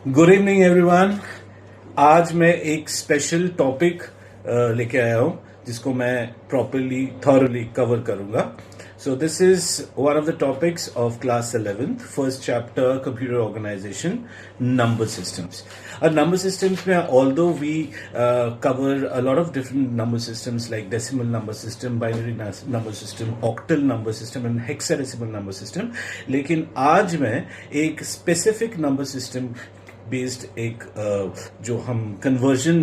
Good evening everyone. आज मैं एक स्पेशल टॉपिक लेके आया हूं जिसको मैं प्रॉपरली थॉरली कवर करूंगा। So this is one of the topics of class 11th first chapter computer organisation number systems. Number systems में although we cover a lot of different number systems like decimal number system, binary number system, octal number system and hexadecimal number system, लेकिन आज मैं एक specific number system based एक जो हम conversion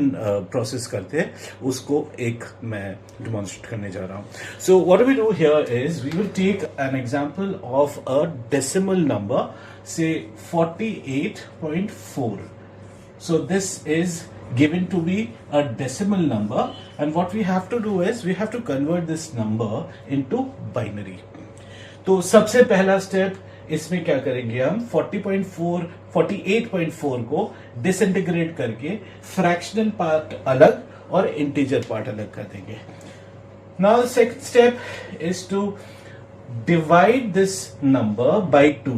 process करते हैं उसको एक मैं डिमॉन्स्ट्रेट करने जा रहा हूं। So what we do here is we will take an example of a decimal number से 48.4. So this is given to be a decimal number, and what we have to do is we have to convert this number into binary. तो सबसे पहला step इसमें क्या करेंगे, हम 48.4 को disintegrate करके फ्रैक्शनल पार्ट अलग और इंटीजर पार्ट अलग कर देंगे। Now the second step is to divide this number by 2।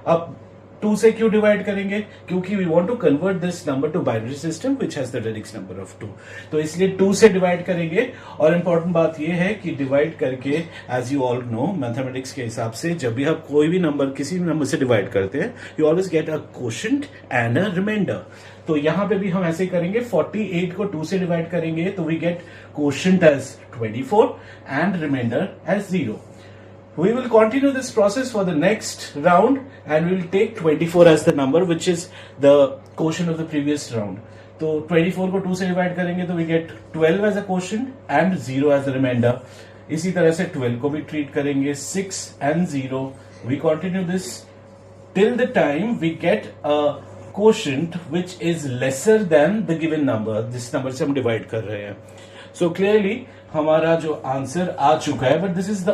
अब 2 से क्यों डिवाइड करेंगे? क्योंकि we want to convert this number to binary system which has the radix number of 2। तो इसलिए 2 से डिवाइड करेंगे। और इंपॉर्टेंट बात यह है कि डिवाइड करके, as you all know mathematics के हिसाब से, जब भी आप कोई भी नंबर किसी भी नंबर से डिवाइड करते हैं you always get a quotient and a remainder. तो यहां पे भी हम ऐसे करेंगे, 48 को 2 से डिवाइड करेंगे तो we get quotient as 24 and remainder as 0. We will continue this process for the next round and we will take 24 as the number which is the quotient of the previous round. तो 24 को 2 से divide करेंगे तो we get 12 as a quotient and 0 as the remainder. इसी तरह से 12 को भी ट्रीट करेंगे, 6 and 0. We continue this till the time we get a quotient which is lesser than the given number. जिस नंबर से हम डिवाइड कर रहे हैं। So clearly हमारा जो आंसर आ चुका है, but this is the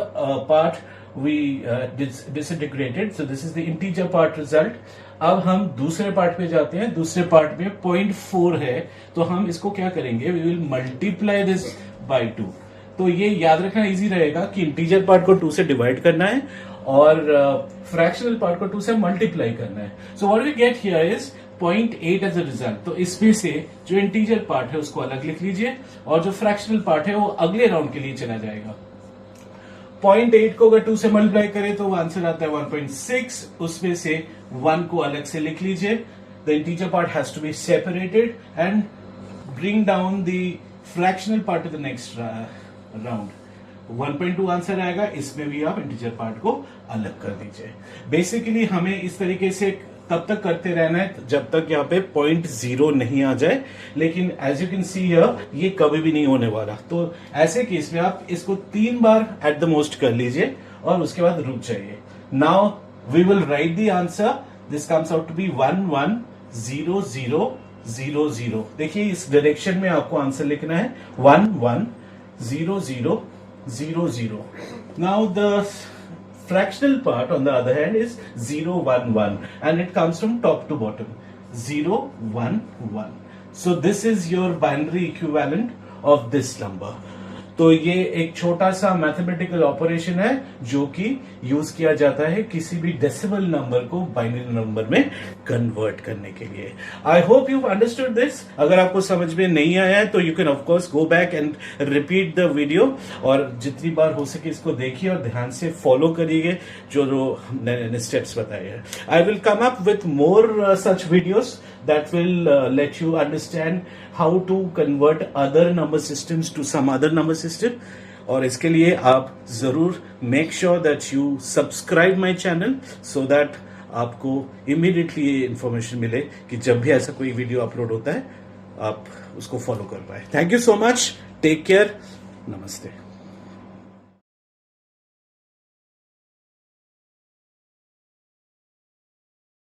part we disintegrated, so this is the integer part result. अब हम दूसरे पार्ट पे जाते हैं। दूसरे पार्ट में 0.4 है, तो हम इसको क्या करेंगे, we will multiply this by 2। तो ये याद रखना इजी रहेगा कि इंटीजर पार्ट को 2 से डिवाइड करना है और फ्रैक्शनल पार्ट को 2 से मल्टीप्लाई करना है। So what we get here is 0.8 as a result. तो इसमें से जो इंटीजर पार्ट है उसको अलग लिख लीजिए और जो फ्रैक्शनल पार्ट है वो अगले राउंड के लिए चला जाएगा। 0.8 को अगर 2 से मल्टीप्लाई करें तो आंसर आता है 1.6। उसमें से 1 को अलग से लिख लीजिए। The integer part has to be separated and bring down the fractional part to the next round. 1.2 answer आएगा। इसमें भी आप इंटीजर पार्ट को अलग कर दीजिए। बेसिकली हमें इस तरीके से तब तक करते रहना है जब तक यहाँ पे 0.0 नहीं आ जाए, लेकिन as you can see here ये कभी भी नहीं होने वाला। तो ऐसे केस में आप इसको 3 बार एट द मोस्ट कर लीजिए और उसके बाद रुक जाइए। Now we will write the answer. This comes out to be 110000। देखिए इस डायरेक्शन में आपको आंसर लिखना है 110000। Now the fractional part on the other hand is 011 and it comes from top to bottom 011. So this is your binary equivalent of this number. तो ये एक छोटा सा मैथमेटिकल ऑपरेशन है जो कि यूज किया जाता है किसी भी डेसिमल नंबर को बाइनरी नंबर में कन्वर्ट करने के लिए। I hope you understood this. अगर आपको समझ में नहीं आया है तो you can of course go back and repeat the video और जितनी बार हो सके इसको देखिए और ध्यान से फॉलो करिए जो मैंने स्टेप्स बताए हैं। I will come up with more such videos that will let you understand how to convert other number systems to some other number system. और इसके लिए आप जरूर make sure that you subscribe my channel so that आपको immediately ये information मिले कि जब भी ऐसा कोई वीडियो अपलोड होता है आप उसको फॉलो कर पाए। Thank you so much. Take care. नमस्ते।